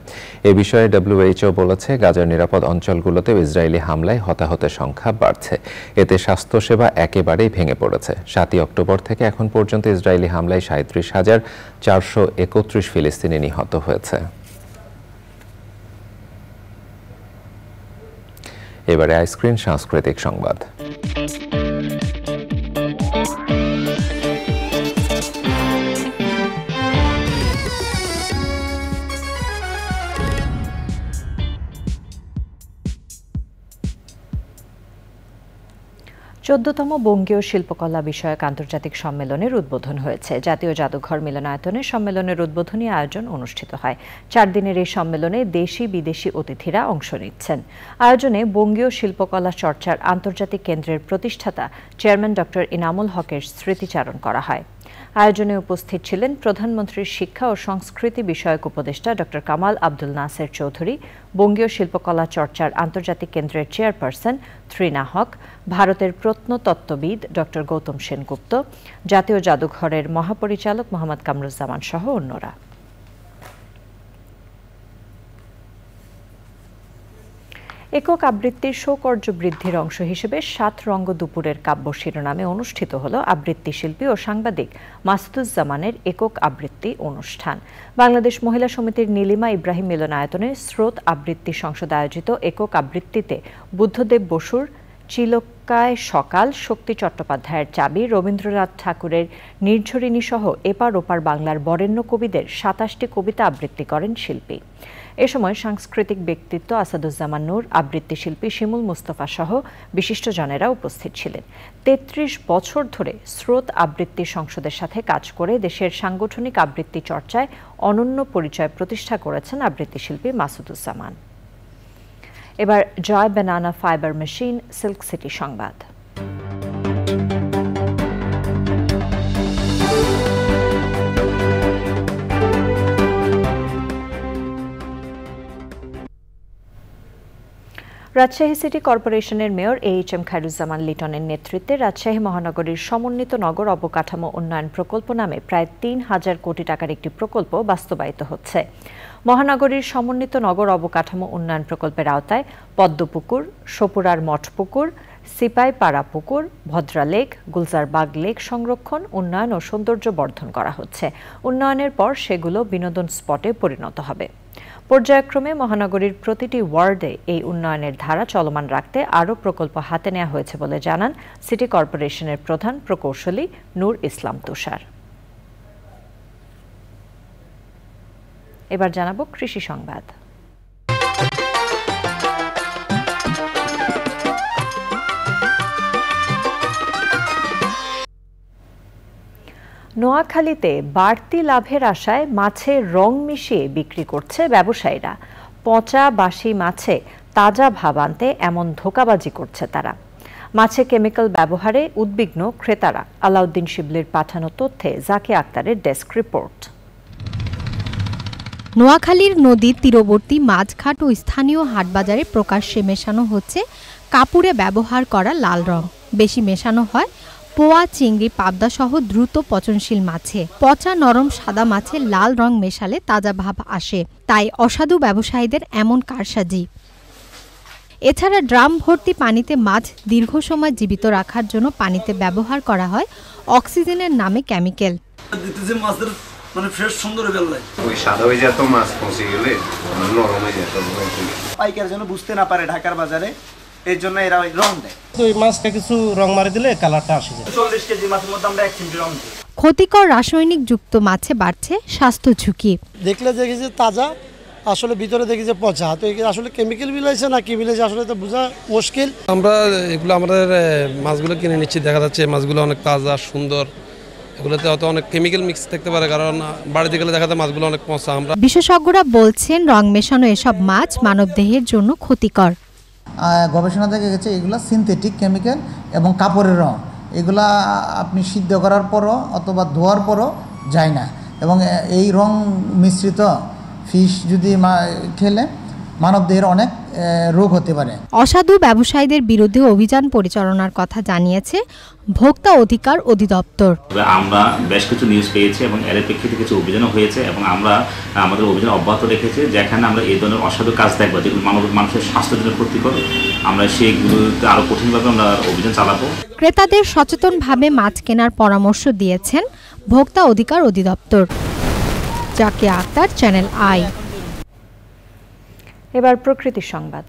এ বিষয়ে WHO বলেছে, গাজার নিরাপদ অঞ্চলগুলোতেও ইসরায়েলি হামলায় হতাহতের সংখ্যা বাড়ছে। এতে স্বাস্থ্যসেবা একেবারেই ভেঙে পড়েছে। 7ই অক্টোবর থেকে এখন পর্যন্ত ইসরায়েলি হামলায় 37,431 ফিলিস্তিনি নিহত হয়েছে। এবারে আইস্ক্রিন সাংস্কৃতিক সংবাদ। 14তম বঙ্গীয় শিল্পকলা বিষয়ক আন্তর্জাতিক সম্মেলনের উদ্বোধন হয়েছে। জাতীয় জাদুঘর মিলনায়তনে সম্মেলনের উদ্বোধনী আয়োজন অনুষ্ঠিত হয়। 4 দিনের এই সম্মেলনে দেশি বিদেশি অতিথিরা অংশ নিচ্ছেন। আয়োজনে বঙ্গীয় শিল্পকলা চর্চার আন্তর্জাতিক কেন্দ্রের প্রতিষ্ঠাতা চেয়ারম্যান ডক্টর ইনামুল হকের স্মৃতিচারণ করা হয়। আয়োজনে উপস্থিত ছিলেন প্রধানমন্ত্রীর শিক্ষা ও সংস্কৃতি বিষয়ক উপদেষ্টা ডক্টর কামাল আব্দুল নাসের চৌধুরী, বঙ্গীয় শিল্পকলা চর্চার আন্তর্জাতিক কেন্দ্রের চেয়ারপারসন ত্রিনা হক, ভারতের প্রত্নতত্ত্ববিদ ডক্টর গৌতম সেনগুপ্ত, জাতীয় জাদুঘরের মহাপরিচালক মোহাম্মদ কামরুজ্জামান সহ অন্যরা। একক আবৃত্তির সৌকর্য বৃদ্ধির অংশ হিসেবে 7 রঙ্গ দুপুরের কাব্য শিরোনামে অনুষ্ঠিত হল আবৃত্তি শিল্পী ও সাংবাদিক মাসুদুজ্জামানের একক আবৃত্তি অনুষ্ঠান। বাংলাদেশ মহিলা সমিতির নীলিমা ইব্রাহিম মিলনায়তনে স্রোত আবৃত্তি সংসদ আয়োজিত একক আবৃত্তিতে বুদ্ধদেব বসুর চিলকায় সকাল, শক্তি চট্টোপাধ্যায়ের চাবি, রবীন্দ্রনাথ ঠাকুরের নির্ঝরিণী সহ এপার ওপার বাংলার বরেণ্য কবিদের 27টি কবিতা আবৃত্তি করেন শিল্পী। এ সময় সাংস্কৃতিক ব্যক্তিত্ব আসাদুজ্জামান নূর, আবৃত্তি শিল্পী শিমুল মুস্তফা সহ বিশিষ্টজনেরা উপস্থিত ছিলেন। 33 বছর ধরে স্রোত আবৃত্তি সংসদের সাথে কাজ করে দেশের সাংগঠনিক আবৃত্তি চর্চায় অনন্য পরিচয় প্রতিষ্ঠা করেছেন আবৃত্তি শিল্পী মাসুদুজ্জামান। এবার জয় banana fibre machine silk city সংবাদ। রাজশাহী সিটি কর্পোরেশনের মেয়র AHM খায়রুজ্জামান লিটনের নেতৃত্বে রাজশাহী মহানগরীর সমন্বিত নগর অবকাঠামো উন্নয়ন প্রকল্প নামে প্রায় 3000 কোটি টাকার একটি প্রকল্প বাস্তবায়িত হচ্ছে। মহানগরীর সমন্বিত নগর অবকাঠামো উন্নয়ন প্রকল্পের আওতায় পদ্মপুকুর, সপুরার মঠপুকুর, সিপাইপাড়া পুকুর, ভদ্রা লেক, গুলজারবাগ লেক সংরক্ষণ, উন্নয়ন ও সৌন্দর্য বর্ধন করা হচ্ছে। উন্নয়নের পর সেগুলো বিনোদন স্পটে পরিণত হবে। পর্যায়ক্রমে মহানগরীর প্রতিটি ওয়ার্ডে এই উন্নয়নের ধারা চলমান রাখতে আরও প্রকল্প হাতে নেওয়া হয়েছে বলে জানান সিটি কর্পোরেশনের প্রধান প্রকৌশলী নূর ইসলাম তুষার। এবার জানাবো কৃষি সংবাদ। নোয়াখালীতে বাড়তি লাভের আশায় মাছের রং মিশিয়ে বিক্রি করছে ব্যবসায়ীরা। পচা বাসি মাছে তাজা ভাব আনতে এমন ধোঁকাবাজি করছে তারা। মাছে কেমিক্যাল ব্যবহারে উদ্বিগ্ন ক্রেতারা। আলাউদ্দিন শিবলির পাঠানো তথ্যে জাকি আক্তারের ডেস্ক রিপোর্ট। নোয়াখালীর নদীর তীরবর্তী মাছঘাট ও স্থানীয় হাটবাজারে প্রকাশ্যে মেশানো হচ্ছে কাপড়ে ব্যবহার করা লাল রং। বেশি মেশানো হয় পোয়া, চিংড়ি, পাবদা সহ দ্রুত পচনশীল মাছে। পচা নরম সাদা মাছে লাল রং মেশালে তাজা ভাব আসে, তাই অসাধু ব্যবসায়ীদের এমন কারসাজি। এছাড়া ড্রাম ভর্তি পানিতে মাছ দীর্ঘ সময় জীবিত রাখার জন্য পানিতে ব্যবহার করা হয় অক্সিজেনের নামে কেমিক্যাল। মানে ফ্রেশ সুন্দর বেলায় ওই সাদা হয়ে যেত মাছ পৌঁছে গেলে নরম হয়ে যেত। পাইকার যেন বুঝতে না পারে ঢাকার বাজারে, এর জন্য এরা রং দেয়। তো এই মাছটা কিছু রং মারি দিলে কালারটা আসে যায়। 40 কেজি মাছের মধ্যে আমরা 1 চিমটি রং দিই। ক্ষতিকর রাসায়নিক যুক্ত মাছে বাড়ছে স্বাস্থ্য ঝুঁকি। দেখলে দেখি যে তাজা, আসলে ভিতরে দেখি যে পচা। তো আসলে কেমিক্যাল বিলাইছে না কি বিলাইছে আসলে তো বোঝা মুশকিল। আমরা এগুলো আমাদের মাছগুলো কিনে নিচ্ছি, দেখা যাচ্ছে মাছগুলো অনেক তাজা সুন্দর। এগুলোতে হয়তো অনেক কেমিক্যাল মিক্স থাকতে পারে, কারণ বাড়িতে গেলে দেখা যায় মাছগুলো অনেক পচা। আমরা বিশেষজ্ঞরা বলছেন রং মেশানো এসব মাছ মানবদেহের জন্য ক্ষতিকর। গবেষণা দেখা গেছে এগুলো সিনথেটিক কেমিক্যাল এবং কাপড়ের রং। এগুলা আপনি সিদ্ধ করার পরও অথবা ধোয়ার পরও যায় না, এবং এই রং মিশ্রিত ফিশ যদি খেলে মানবদেহের অনেক রোগ হতে পারে। অসাধু ব্যবসায়ীদের বিরুদ্ধে অভিযান পরিচালনার কথা জানিয়েছে ভোক্তা অধিকার অধিদপ্তর। আমরা বেশ কিছু নিউজ পেয়েছি এবং এর প্রেক্ষিতে কিছু অভিযানও হয়েছে, এবং আমরা আমাদের অভিযান অব্যাহত রেখেছি, যেখানে আমরা এই ধরনের অসাধু কাজ দেখবো যেগুলো মানুষের স্বাস্থ্যের জন্য ক্ষতিকর, আমরা সেইগুলোতে আরো কঠিনভাবে আমরা অভিযান চালাবো। ক্রেতাদের সচেতনভাবে মাছ কেনার পরামর্শ দিয়েছেন ভোক্তা অধিকার অধিদপ্তর। জাকি আক্তার, চ্যানেল আই। এবার প্রকৃতি সংবাদ।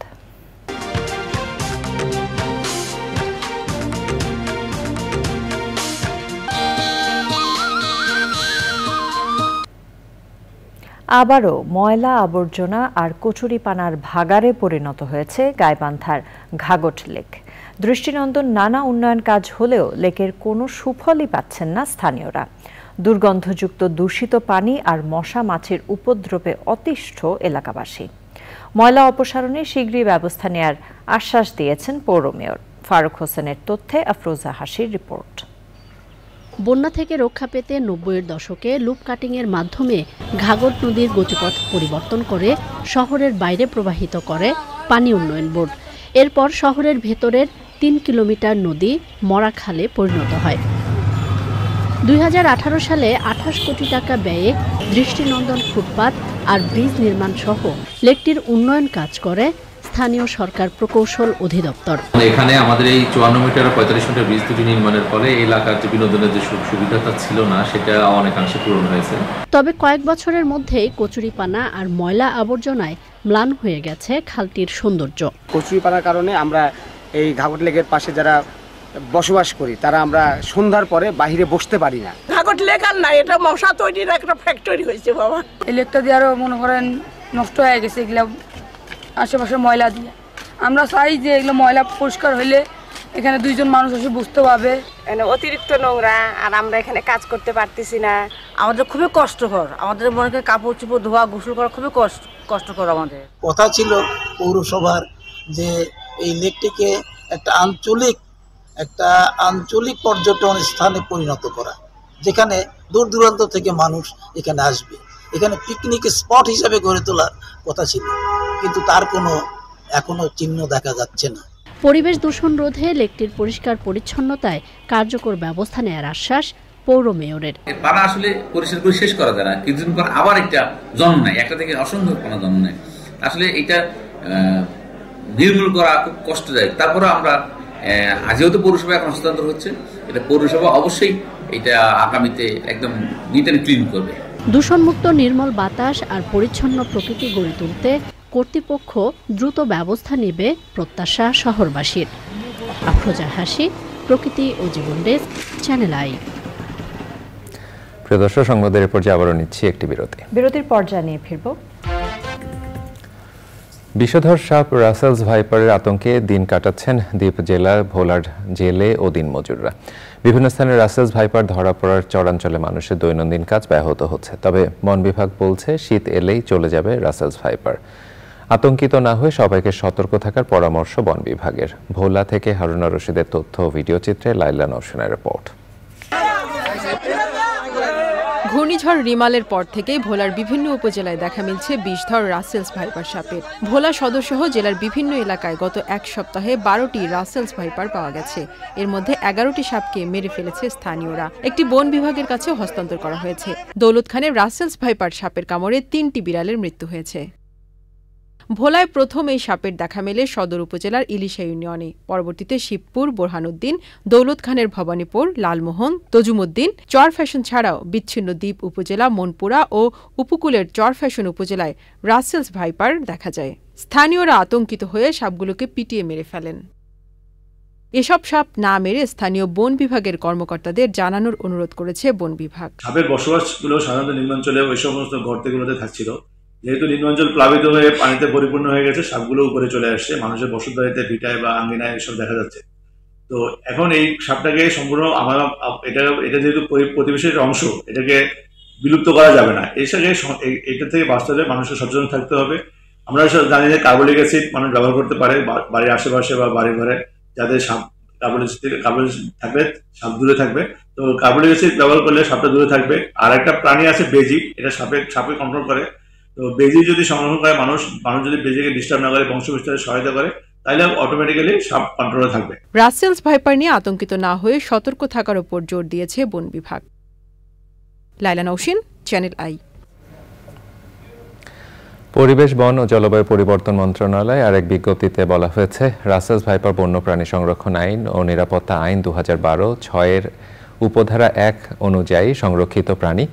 আবারও ময়লা আবর্জনা আর কচুরিপানার ভাগাড়ে পরিণত হয়েছে গাইবান্ধার ঘাগট লেক। দৃষ্টিনন্দন নানা উন্নয়ন কাজ হলেও লেকের কোনো সুফলই পাচ্ছেন না স্থানীয়রা। দুর্গন্ধযুক্ত দূষিত পানি আর মশা মাছির উপদ্রবে অতিষ্ঠ এলাকাবাসী। ময়লা অপসারণে শীঘ্রই ব্যবস্থা নেয়ার আশ্বাস দিয়েছেন পৌর মেয়র। ফারুক হোসেনের তথ্যে আফরোজা হাসির রিপোর্ট। বন্যা থেকে রক্ষা পেতে ৯০-এর দশকে লুপ কাটিংয়ের মাধ্যমে ঘাঘর নদীর গতিপথ পরিবর্তন করে শহরের বাইরে প্রবাহিত করে পানি উন্নয়ন বোর্ড। এরপর শহরের ভেতরের ৩ কিলোমিটার নদী মরা খালে পরিণত হয়। ২০১৮ সালে ২৮ কোটি টাকা ব্যয়ে দৃষ্টিনন্দন ফুটপাত আর ব্রিজ নির্মাণ সহ লেকটির উন্নয়ন কাজ করে স্থানীয় সরকার প্রকৌশল অধিদপ্তর। এখানে আমাদের এই ৫৪ মিটার ৪৫ মিটার ব্রিজ দুটি নির্মাণের ফলে এই এলাকার যে বিনোদনের যে সুবিধাটা ছিল না সেটা অনেকাংশে পূরণ হয়েছে। তবে কয়েক বছরের মধ্যেই কচুরিপানা আর ময়লা আবর্জনায় ম্লান হয়ে গেছে খালটির সৌন্দর্য। কচুরিপানার কারণে আমরা এই ঘাঘর লেকের পাশে যারা বসবাস করি তারা আমরা সন্ধ্যার পরে বাইরে বসতে পারি না। ঘাঘর লেক আর না, এটা মশা তৈরির একটা ফ্যাক্টরি হয়েছে বাবা। এই লেকটা দিয়ে আরো মনে করেন নষ্ট হয়ে গেছে এগুলা আশেপাশে ময়লা দিয়ে। আমরা চাই যে এগুলো ময়লা পরিষ্কার হইলে এখানে দুইজন মানুষ এসে বুঝতে পারবে। অতিরিক্ত নোংরা আর আমরা এখানে কাজ করতে পারতেছি না, আমাদের খুবই কষ্টকর। আমাদের মনে করেন কাপড় চোপড় ধোয়া গোসল করা খুবই কষ্টকর। আমাদের কথা ছিল পৌরসভার যে এই লেকটিকে একটা আঞ্চলিক পর্যটন স্থানে পরিণত করা, যেখানে দূর দূরান্ত থেকে মানুষ এখানে আসবে, এখানে পিকনিক স্পট হিসাবে গড়ে তোলার কথা ছিল, কিন্তু তার এখনো চিহ্ন দেখা যাচ্ছে না। পরিবেশ দূষণ রোধে লেকটির পরিষ্কার পরিচ্ছন্নতায় কার্যকর ব্যবস্থা নেওয়ার আশ্বাস পৌর মেয়রের। পানা আসলে পরিষ্কার করে শেষ করা যায় না, কিছুদিন পর আবার একটা জন্ম নেয়, একটা থেকে অসংখ্য পানা জন্ম নেয়। আসলে এটা নির্মূল করা খুব কষ্টদায়ক। তারপরে আমরা যেহেতু পৌরসভা এখন হস্তান্তর হচ্ছে, এটা পৌরসভা অবশ্যই এটা আগামীতে একদম নিট অ্যান্ড ক্লিন করবে। দূষণমুক্ত নির্মল বাতাস আর পরিচ্ছন্ন প্রকৃতি গড়ে তুলতে কর্তৃপক্ষ দ্রুত ব্যবস্থা নেবে প্রত্যাশা শহরবাসীর। আফরোজা হাসি, প্রকৃতি ও জীবন ডেস্ক, চ্যানেল আই। প্রিয় দর্শক, সংবাদের পর্যায়ে আবারও নিচ্ছি একটি বিরতি। বিরতির পর জানিয়ে ফিরব। বিষধর সাপ রাসেলস ভাইপারের আতঙ্কে দিন কাটাচ্ছেন দ্বীপ জেলার ভোলার জেলে ও দিনমজুররা। বিভিন্ন স্থানে রাসেলস ভাইপার ধরা পড়ার চরাঞ্চলে মানুষের দৈনন্দিন কাজ ব্যাহত হচ্ছে। তবে বন বিভাগ বলছে শীত এলেই চলে যাবে রাসেলস ভাইপার। আতঙ্কিত না হয়ে সবাইকে সতর্ক থাকার পরামর্শ বন বিভাগের। ভোলা থেকে হারুনা রশিদের তথ্য ও ভিডিও চিত্রে লাইলা নওশিনের রিপোর্ট। ঘূর্ণিঝড় রিমালের পর থেকেই ভোলার বিভিন্ন উপজেলায় দেখা মিলছে বিষধর রাসেলস ভাইপার সাপের। ভোলা সদরসহ জেলার বিভিন্ন এলাকায় গত এক সপ্তাহে 12টি রাসেলস ভাইপার পাওয়া গেছে। এর মধ্যে 11টি সাপকে মেরে ফেলেছে স্থানীয়রা। একটি বন বিভাগের কাছেও হস্তান্তর করা হয়েছে। দৌলত খানে রাসেলস ভাইপার সাপের কামড়ে 3টি বিড়ালের মৃত্যু হয়েছে। ভোলায় প্রথম এই সাপের দেখা মেলে সদর উপজেলার ইলিশা ইউনিয়নে। পরবর্তীতে শিবপুর, বোরহানুদ্দিন, দৌলত খানের ভবানীপুর, লালমোহন, তজুমুদ্দিন, চরফ্যাশন ছাড়াও বিচ্ছিন্ন দ্বীপ উপজেলা, মনপুরা ও উপকূলের চরফ্যাশন উপজেলায় রাসেলস ভাইপার দেখা যায়। স্থানীয়রা আতঙ্কিত হয়ে সাপগুলোকে পিটিয়ে মেরে ফেলেন। এসব সাপ না মেরে স্থানীয় বন বিভাগের কর্মকর্তাদের জানানোর অনুরোধ করেছে বন বিভাগ। সাপের বসবাসগুলো সাধারণত নিম্নাঞ্চলে ওই সমস্ত গর্তগুলোতে থাকছিল। যেহেতু নিম্নাঞ্চল প্লাবিত হয়ে পানিতে পরিপূর্ণ হয়ে গেছে, সাপগুলো উপরে চলে আসছে, মানুষের বসতবাড়িতে, ভিটায় বা আঙ্গিনায় এসব দেখা যাচ্ছে। তো এখন এই সাপটাকে সম্পূর্ণ এটা যেহেতু প্রতিবেশের অংশ, এটাকে বিলুপ্ত করা যাবে না। এটা থেকে বাঁচতে হলে মানুষকে সচেতন থাকতে হবে। আমরা জানি যে কার্বলিক অ্যাসিড মানুষ ব্যবহার করতে পারে বাড়ির আশেপাশে বা বাড়ি ঘরে, যাতে সাপ কার্বলিক থাকলে সাপ দূরে থাকবে। তো কার্বলিক অ্যাসিড ব্যবহার করলে সাপটা দূরে থাকবে। আর একটা প্রাণী আছে বেজি, এটা সাপে কন্ট্রোল করে। তো বেজি যদি সংরক্ষণ করে, মানুষ যদি বেজিকে ডিস্টার্ব না করে, বংশবিস্তারে সহায়তা করে, তাহলে অটোমেটিক্যালি সাপ কন্ট্রোলে থাকবে। রাসেলস ভাইপার নিয়ে আতঙ্কিত না হয়ে সতর্ক থাকার উপর জোর দিয়েছে বন বিভাগ। লাইলা নওশিন, চ্যানেল আই। পরিবেশ, বন ও জলবায়ু পরিবর্তন মন্ত্রণালয় আর এক বিজ্ঞপ্তিতে বলা হয়েছে, রাসেলস ভাইপার বন্যপ্রাণী সংরক্ষণ আইন ও নিরাপত্তা আইন 2012-6 উপধারা 1 অনুযায়ী সংরক্ষিত প্রাণী।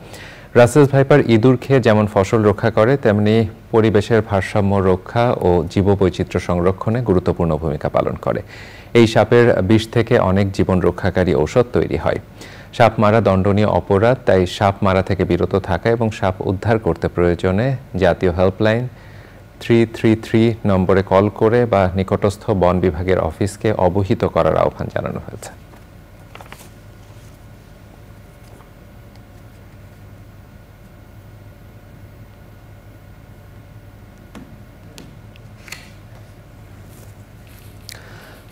রাসেলস ভাইপার ইঁদুর খেয়ে যেমন ফসল রক্ষা করে, তেমনি পরিবেশের ভারসাম্য রক্ষা ও জীববৈচিত্র্য সংরক্ষণে গুরুত্বপূর্ণ ভূমিকা পালন করে। এই সাপের বিষ থেকে অনেক জীবন রক্ষাকারী ঔষধ তৈরি হয়। সাপ মারা দণ্ডনীয় অপরাধ, তাই সাপ মারা থেকে বিরত থাকা এবং সাপ উদ্ধার করতে প্রয়োজনে জাতীয় হেল্পলাইন 333 নম্বরে কল করে বা নিকটস্থ বন বিভাগের অফিসকে অবহিত করার আহ্বান জানানো হয়েছে।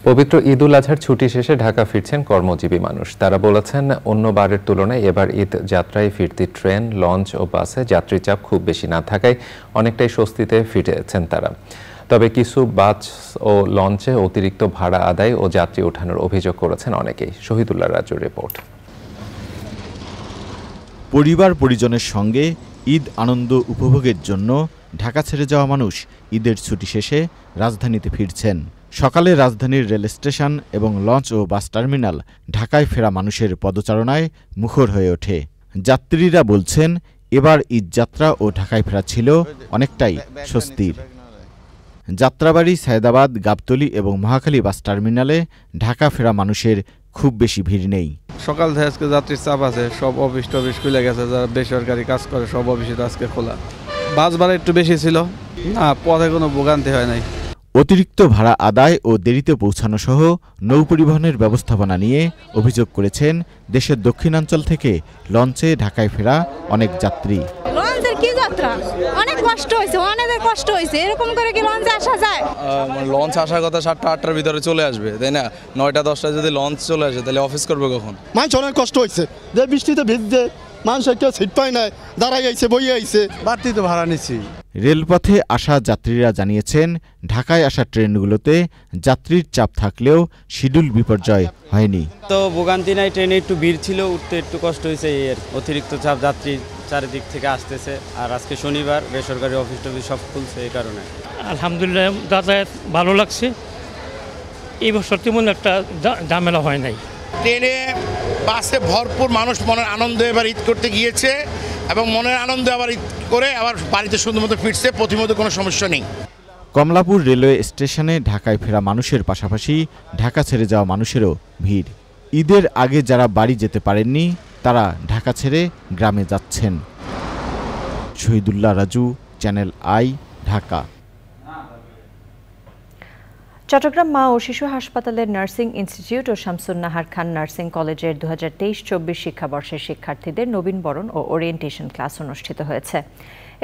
পবিত্র ঈদ উল আজহার ছুটি শেষে ঢাকা ফিরছেন কর্মজীবী মানুষ। তারা বলেছেন, অন্য বারের তুলনায় এবার ঈদ যাত্রায় ফিরতি ট্রেন, লঞ্চ ও বাসে যাত্রী চাপ খুব বেশি না থাকায় অনেকটাই স্বস্তিতে ফিরেছেন তারা। তবে কিছু বাস ও লঞ্চে অতিরিক্ত ভাড়া আদায় ও যাত্রী ওঠানোর অভিযোগ করেছেন অনেকেই। শহীদুল্লাহ রাজুর রিপোর্ট। পরিবার পরিজনের সঙ্গে ঈদ আনন্দ উপভোগের জন্য ঢাকা ছেড়ে যাওয়া মানুষ ঈদের ছুটি শেষে রাজধানীতে ফিরছেন। সকালে রাজধানীর রেল স্টেশন এবং লঞ্চ ও বাস টার্মিনাল ঢাকায় ফেরা মানুষের পদচারণায় মুখর হয়ে ওঠে। যাত্রীরা বলছেন, এবার ঈদ যাত্রা ও ঢাকায় ফেরা ছিল অনেকটাই স্বস্তির। যাত্রাবাড়ি, সায়েদাবাদ, গাবতলী এবং মহাখালী বাস টার্মিনালে ঢাকা ফেরা মানুষের খুব বেশি ভিড় নেই। সকাল থেকে আজকে যাত্রীর চাপ আছে, সব অফিস টফিস খুলে গেছে, যারা বেসরকারি কাজ করে সব অফিসে আজকে খোলা। বাস ভাড়া একটু বেশি ছিল, না পথে কোনো ভোগান্তি হয় নাই। অতিরিক্ত ভাড়া আদায় ও দেরিতে পৌঁছানো সহ নৌ পরিবহনের ব্যবস্থাপনা নিয়ে অভিযোগ করেছেন দেশের দক্ষিণাঞ্চল থেকে লঞ্চে ঢাকায় ফেরা অনেক যাত্রী। লঞ্চের কি যাত্রা, অনেক কষ্ট হয়েছে, অনেকের কষ্ট হয়েছে। এরকম করে কি লঞ্চে আসা যায়? লঞ্চ আসার কথা 7টা 8টার ভিতরে চলে আসবে, তাই না? 9টা 10টায় যদি লঞ্চ চলে আসে তাহলে অফিস করবে কখন? মানুষ অনেক কষ্ট হয়েছে, যে বৃষ্টিতে ভিজছে, মানুষ কেউ সিট পায় নাই, দাঁড়াই আইছে, বইয়ে আইছে, বাড়তি তো ভাড়া নিচ্ছি। রেলপথে আসা যাত্রীরা জানিয়েছেন, ঢাকায় আসা ট্রেনগুলোতে যাত্রীর চাপ থাকলেও শিডিউল বিপর্যয় হয়নি। তো ভোগান্তি নাই, ট্রেনে একটু ভিড় ছিল, উঠতে একটু কষ্ট হয়েছে। এর অতিরিক্ত চাপ যাত্রী চারিদিক থেকে আসতেছে, আর আজকে শনিবার, বেসরকারি অফিস টফিস সব খুলছে, এই কারণে আলহামদুলিল্লাহ যাতায়াত ভালো লাগছে। এই বছর তেমন একটা ঝামেলা হয় নাই। ট্রেনে বাসে ভরপুর মানুষ মনের আনন্দে এবার ঈদ করতে গিয়েছে এবং মনের আনন্দে আবার ঈদ করে আবার বাড়িতে সুন্দর মতো ফিরছে, প্রতিমতো কোনো সমস্যা নেই। কমলাপুর রেলওয়ে স্টেশনে ঢাকায় ফেরা মানুষের পাশাপাশি ঢাকা ছেড়ে যাওয়া মানুষেরও ভিড়। ঈদের আগে যারা বাড়ি যেতে পারেননি তারা ঢাকা ছেড়ে গ্রামে যাচ্ছেন। Shahidullah Raju, channel I, Dhaka. চট্টগ্রাম মা ও শিশু হাসপাতালের নার্সিং ইনস্টিটিউট ও শামসুন নাহার খান নার্সিং কলেজের 2023-24 শিক্ষাবর্ষের শিক্ষার্থীদের নবীনবরণ ও ওরিয়েন্টেশন ক্লাস অনুষ্ঠিত হয়েছে।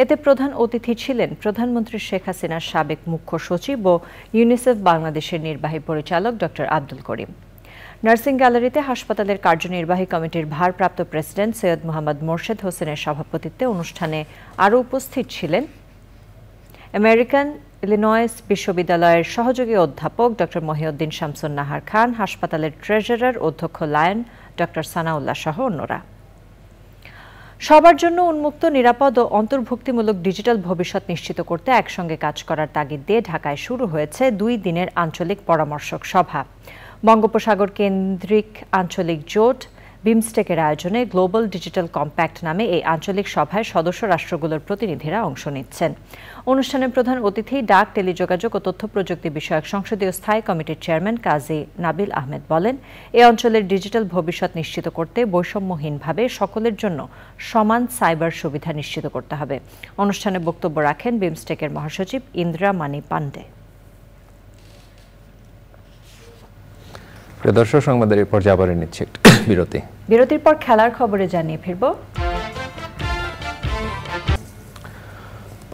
এতে প্রধান অতিথি ছিলেন প্রধানমন্ত্রী শেখ হাসিনার সাবেক মুখ্য সচিব ও ইউনিসেফ বাংলাদেশের নির্বাহী পরিচালক ডক্টর আব্দুল করিম। নার্সিং গ্যালারিতে হাসপাতালের কার্যনির্বাহী কমিটির ভারপ্রাপ্ত প্রেসিডেন্ট সৈয়দ মোহাম্মদ মোর্শেদ হোসেনের সভাপতিত্বে অনুষ্ঠানে আরও উপস্থিত ছিলেন আমেরিকান ইলিনয়েস বিশ্ববিদ্যালয়ের সহযোগী অধ্যাপক ডক্টর মহিউদ্দিন শামসুন নাহার খান, হাসপাতালের ট্রেজারার অধ্যক্ষ লায়ন ডক্টর সানাউল্লাহ সহ অন্যরা। সবার জন্য উন্মুক্ত, নিরাপদ ও অন্তর্ভুক্তিমূলক ডিজিটাল ভবিষ্যৎ নিশ্চিত করতে একসঙ্গে কাজ করার তাগিদ দিয়ে ঢাকায় শুরু হয়েছে 2 দিনের আঞ্চলিক পরামর্শক সভা। বঙ্গোপসাগর কেন্দ্রিক আঞ্চলিক জোট বিমস্টেকের আয়োজনে গ্লোবাল ডিজিটাল কম্প্যাক্ট নামে এই আঞ্চলিক সভায় সদস্য রাষ্ট্রগুলোর প্রতিনিধিরা অংশ নিচ্ছেন। অনুষ্ঠানে প্রধান অতিথি ডাক, টেলিযোগাযোগ ও তথ্য প্রযুক্তি বিষয়ক সংসদীয় স্থায়ী কমিটির চেয়ারম্যান কাজী নাবিল আহমেদ বলেন, এই অঞ্চলের ডিজিটাল ভবিষ্যৎ নিশ্চিত করতে বৈষম্যহীনভাবে সকলের জন্য সমান সাইবার সুবিধা নিশ্চিত করতে হবে। অনুষ্ঠানে বক্তব্য রাখেন বিমস্টেকের মহাসচিব ইন্দ্রা মানি পান্ডে। দর্শক, সংবাদের এরপর যাবার নিচ্ছে একটু বিরতি। বিরতির পর খেলার খবরে জানিয়ে ফিরব।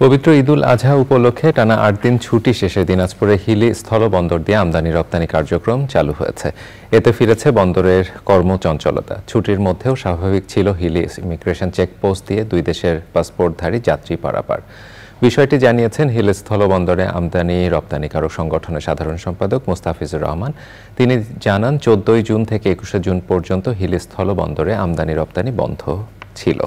পবিত্র ঈদ উল আজহা উপলক্ষে টানা 8 দিন ছুটি শেষে দিনাজপুরে হিলি স্থলবন্দর দিয়ে আমদানি রপ্তানি কার্যক্রম চালু হয়েছে। এতে ফিরেছে বন্দরের কর্মচঞ্চলতা। ছুটির মধ্যেও স্বাভাবিক ছিল হিলি ইমিগ্রেশন চেকপোস্ট দিয়ে 2 দেশের পাসপোর্টধারী যাত্রী পারাপার। বিষয়টি জানিয়েছেন হিল স্থলবন্দরে আমদানি রপ্তানিকারক সংগঠনের সাধারণ সম্পাদক মোস্তাফিজুর রহমান। তিনি জানান, 14 জুন থেকে 21 জুন পর্যন্ত হিল স্থলবন্দরে আমদানি রপ্তানি বন্ধ ছিল।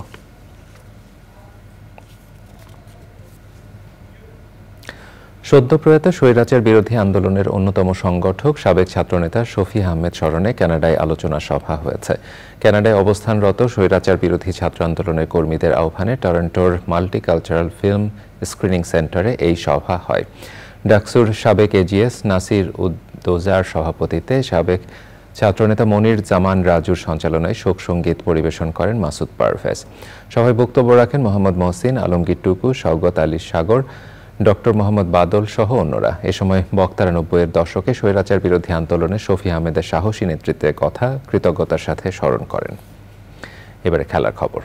সদ্যপ্রয়াত স্বৈরাচার বিরোধী আন্দোলনের অন্যতম সংগঠক সাবেক ছাত্রনেতা শফি আহমেদ স্মরণে কানাডায় আলোচনা সভা হয়েছে। কানাডায় অবস্থানরত স্বৈরাচার বিরোধী ছাত্র আন্দোলনের কর্মীদের আহ্বানে টরন্টোর মাল্টিকালচারাল ফিল্ম স্ক্রিনিং সেন্টারে এই সভা হয়। ডাকসুর সাবেক এজিএস নাসির উদ্দোজার সভাপতিত্বে সাবেক ছাত্রনেতা মনির জামান রাজুর সঞ্চালনায় শোক সঙ্গীত পরিবেশন করেন মাসুদ পারভেজ। সভায় বক্তব্য রাখেন মোহাম্মদ মহসিন, আলমগীর টুকু, শওকত আলী সাগর, ডক্টর মোহাম্মদ বাদল সহ অন্যরা। এ সময় বক্তারা ৯০-এর দশকে স্বৈরাচার বিরোধী আন্দোলনে শফি আহমেদের সাহসী নেতৃত্বের কথা কৃতজ্ঞতার সাথে স্মরণ করেন। এবারে খেলার খবর।